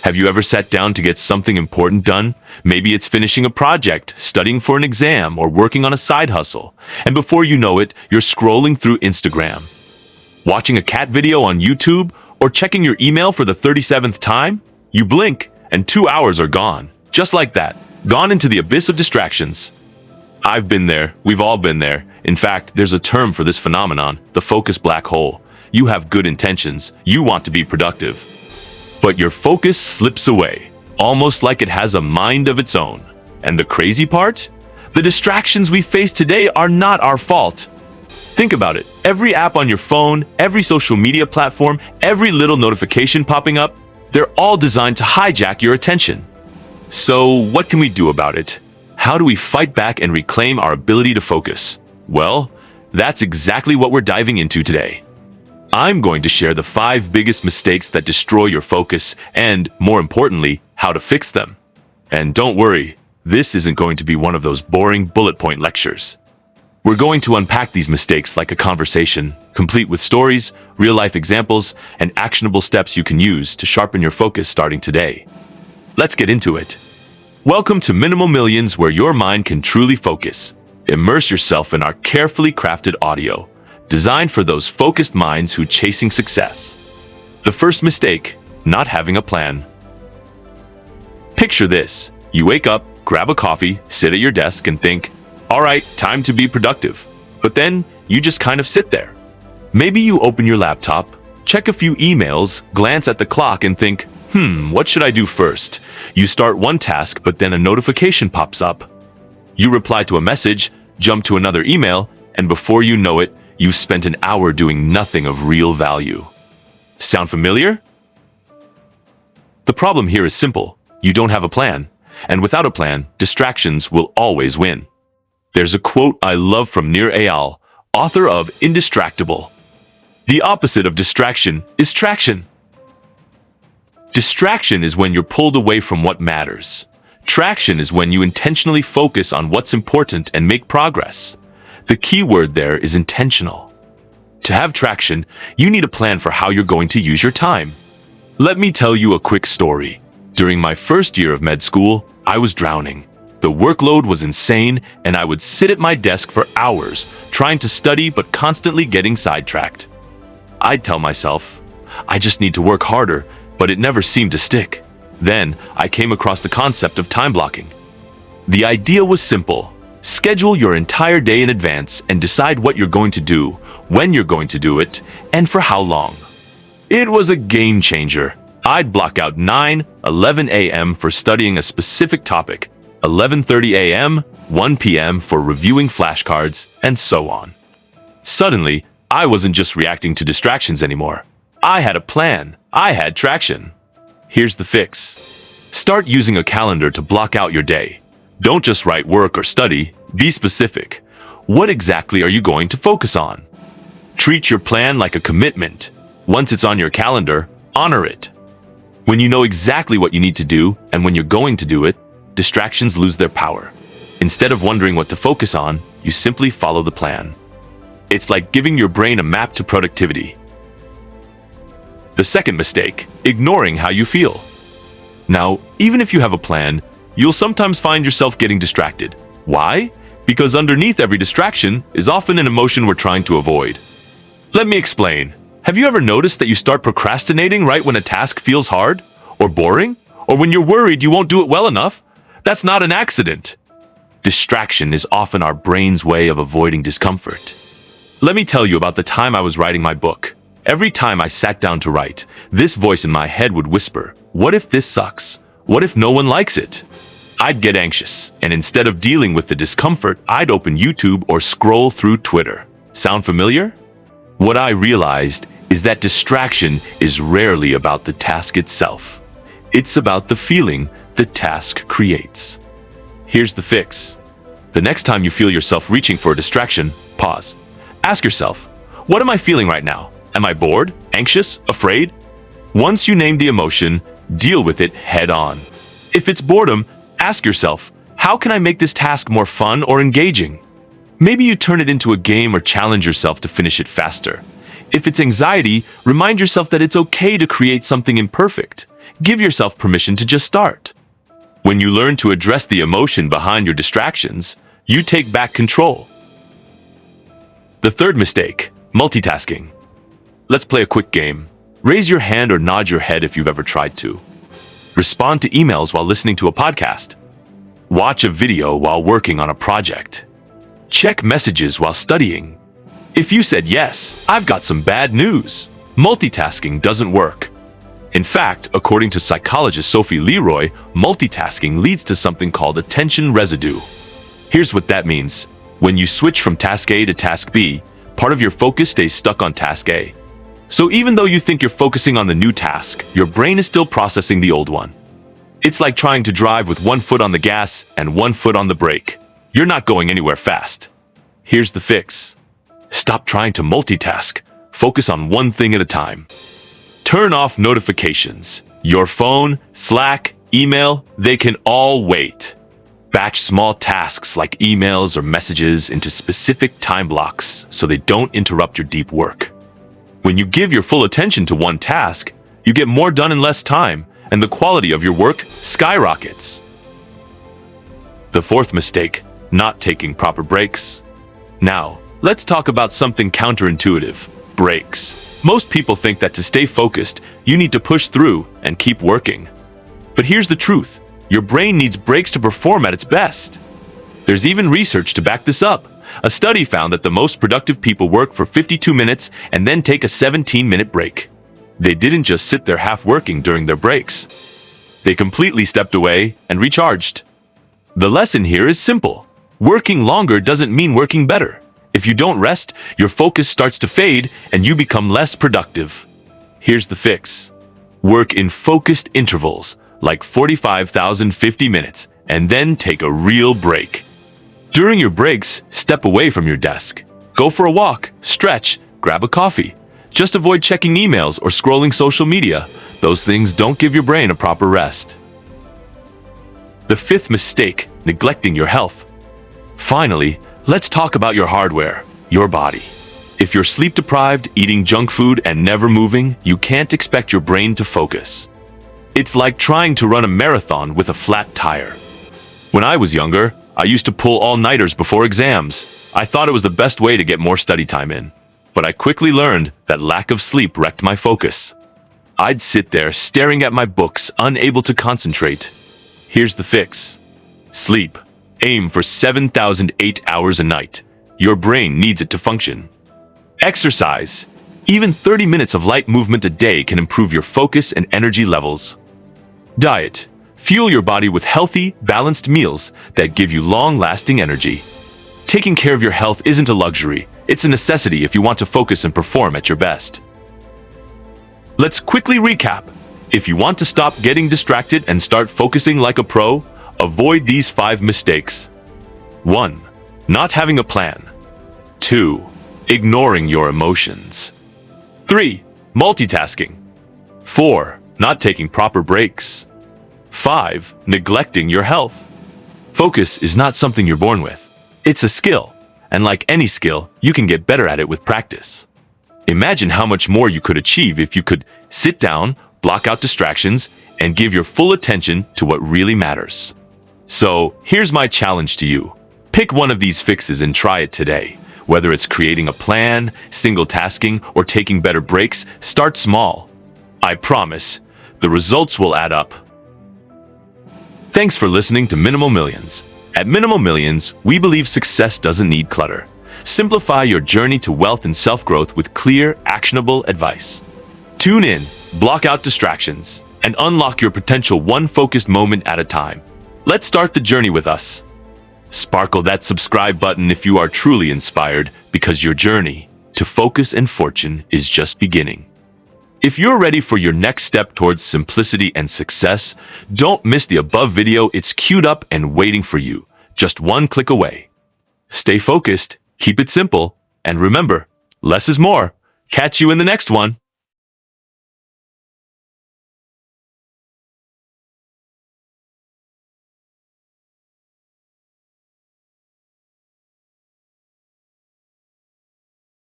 Have you ever sat down to get something important done? Maybe it's finishing a project, studying for an exam, or working on a side hustle. And before you know it, you're scrolling through Instagram, watching a cat video on YouTube, or checking your email for the 37th time. You blink, and 2 hours are gone. Just like that, gone into the abyss of distractions. I've been there. We've all been there. In fact, there's a term for this phenomenon, the focus black hole. You have good intentions. You want to be productive. But your focus slips away, almost like it has a mind of its own. And the crazy part? The distractions we face today are not our fault. Think about it. Every app on your phone, every social media platform, every little notification popping up, they're all designed to hijack your attention. So what can we do about it? How do we fight back and reclaim our ability to focus? Well, that's exactly what we're diving into today. I'm going to share the 5 biggest mistakes that destroy your focus and, more importantly, how to fix them. And don't worry, this isn't going to be one of those boring bullet point lectures. We're going to unpack these mistakes like a conversation, complete with stories, real-life examples, and actionable steps you can use to sharpen your focus starting today. Let's get into it. Welcome to Minimal Millions, where your mind can truly focus. Immerse yourself in our carefully crafted audio, designed for those focused minds who are chasing success. The first mistake, not having a plan. Picture this. You wake up, grab a coffee, sit at your desk and think, all right, time to be productive. But then you just kind of sit there. Maybe you open your laptop, check a few emails, glance at the clock and think, what should I do first? You start one task, but then a notification pops up. You reply to a message, jump to another email, and before you know it, you've spent an hour doing nothing of real value. Sound familiar? The problem here is simple. You don't have a plan. And without a plan, distractions will always win. There's a quote I love from Nir Eyal, author of Indistractable. The opposite of distraction is traction. Distraction is when you're pulled away from what matters. Traction is when you intentionally focus on what's important and make progress. The key word there is intentional. To have traction, you need a plan for how you're going to use your time. Let me tell you a quick story. During my first year of med school, I was drowning. The workload was insane, and I would sit at my desk for hours, trying to study but constantly getting sidetracked. I'd tell myself, I just need to work harder, but it never seemed to stick. Then, I came across the concept of time blocking. The idea was simple. Schedule your entire day in advance and decide what you're going to do, when you're going to do it, and for how long. It was a game changer. I'd block out 9:11 a.m. for studying a specific topic, 11:30 a.m., 1 p.m. for reviewing flashcards, and so on. Suddenly, I wasn't just reacting to distractions anymore. I had a plan. I had traction. Here's the fix. Start using a calendar to block out your day. Don't just write work or study. Be specific. What exactly are you going to focus on? Treat your plan like a commitment. Once it's on your calendar, honor it. When you know exactly what you need to do and when you're going to do it, distractions lose their power. Instead of wondering what to focus on, you simply follow the plan. It's like giving your brain a map to productivity. The second mistake, ignoring how you feel. Now, even if you have a plan, you'll sometimes find yourself getting distracted. Why? Because underneath every distraction is often an emotion we're trying to avoid. Let me explain. Have you ever noticed that you start procrastinating right when a task feels hard or boring? Or when you're worried you won't do it well enough? That's not an accident. Distraction is often our brain's way of avoiding discomfort. Let me tell you about the time I was writing my book. Every time I sat down to write, this voice in my head would whisper, "What if this sucks? What if no one likes it?" I'd get anxious, and instead of dealing with the discomfort, I'd open YouTube or scroll through Twitter. Sound familiar? What I realized is that distraction is rarely about the task itself. It's about the feeling the task creates. Here's the fix. The next time you feel yourself reaching for a distraction, pause. Ask yourself, what am I feeling right now? Am I bored, anxious, afraid? Once you name the emotion, deal with it head on. If it's boredom, ask yourself, how can I make this task more fun or engaging? Maybe you turn it into a game or challenge yourself to finish it faster. If it's anxiety, remind yourself that it's okay to create something imperfect. give yourself permission to just start. When you learn to address the emotion behind your distractions, you take back control. The third mistake, multitasking. Let's play a quick game. Raise your hand or nod your head if you've ever tried to. Respond to emails while listening to a podcast. Watch a video while working on a project. Check messages while studying. If you said yes, I've got some bad news. Multitasking doesn't work. In fact, according to psychologist Sophie Leroy, multitasking leads to something called attention residue. Here's what that means. When you switch from task A to task B, part of your focus stays stuck on task A. So even though you think you're focusing on the new task, your brain is still processing the old one. It's like trying to drive with one foot on the gas and one foot on the brake. You're not going anywhere fast. Here's the fix. Stop trying to multitask. Focus on one thing at a time. Turn off notifications. Your phone, Slack, email, they can all wait. Batch small tasks like emails or messages into specific time blocks so they don't interrupt your deep work. When you give your full attention to one task, you get more done in less time, and the quality of your work skyrockets. The fourth mistake, not taking proper breaks. Now, let's talk about something counterintuitive, breaks. Most people think that to stay focused, you need to push through and keep working. But here's the truth. Your brain needs breaks to perform at its best. There's even research to back this up. A study found that the most productive people work for 52 minutes and then take a 17-minute break. They didn't just sit there half working during their breaks. They completely stepped away and recharged. The lesson here is simple. Working longer doesn't mean working better. If you don't rest, your focus starts to fade and you become less productive. Here's the fix. Work in focused intervals, like 50 minutes, and then take a real break. During your breaks, step away from your desk. Go for a walk, stretch, grab a coffee. Just avoid checking emails or scrolling social media. Those things don't give your brain a proper rest. The fifth mistake, neglecting your health. Finally, let's talk about your hardware, your body. If you're sleep-deprived, eating junk food, and never moving, you can't expect your brain to focus. It's like trying to run a marathon with a flat tire. When I was younger, I used to pull all-nighters before exams. I thought it was the best way to get more study time in. But I quickly learned that lack of sleep wrecked my focus. I'd sit there staring at my books, unable to concentrate. Here's the fix. Sleep. Aim for 7,008 hours a night. Your brain needs it to function. Exercise. Even 30 minutes of light movement a day can improve your focus and energy levels. Diet. Fuel your body with healthy, balanced meals that give you long-lasting energy. Taking care of your health isn't a luxury. It's a necessity if you want to focus and perform at your best. Let's quickly recap. If you want to stop getting distracted and start focusing like a pro, avoid these 5 mistakes. 1. Not having a plan. 2. Ignoring your emotions. 3. Multitasking. 4. Not taking proper breaks. 5. Neglecting your health. Focus is not something you're born with. It's a skill, and like any skill, you can get better at it with practice. Imagine how much more you could achieve if you could sit down, block out distractions, and give your full attention to what really matters. So, here's my challenge to you. Pick one of these fixes and try it today. Whether it's creating a plan, single tasking, or taking better breaks, start small. I promise, the results will add up. Thanks for listening to Minimal Millions. At Minimal Millions, we believe success doesn't need clutter. Simplify your journey to wealth and self-growth with clear, actionable advice. Tune in, block out distractions, and unlock your potential one focused moment at a time. Let's start the journey with us. Sparkle that subscribe button if you are truly inspired, because your journey to focus and fortune is just beginning. If you're ready for your next step towards simplicity and success, don't miss the above video. It's queued up and waiting for you, just one click away. Stay focused, keep it simple, and remember, less is more. Catch you in the next one.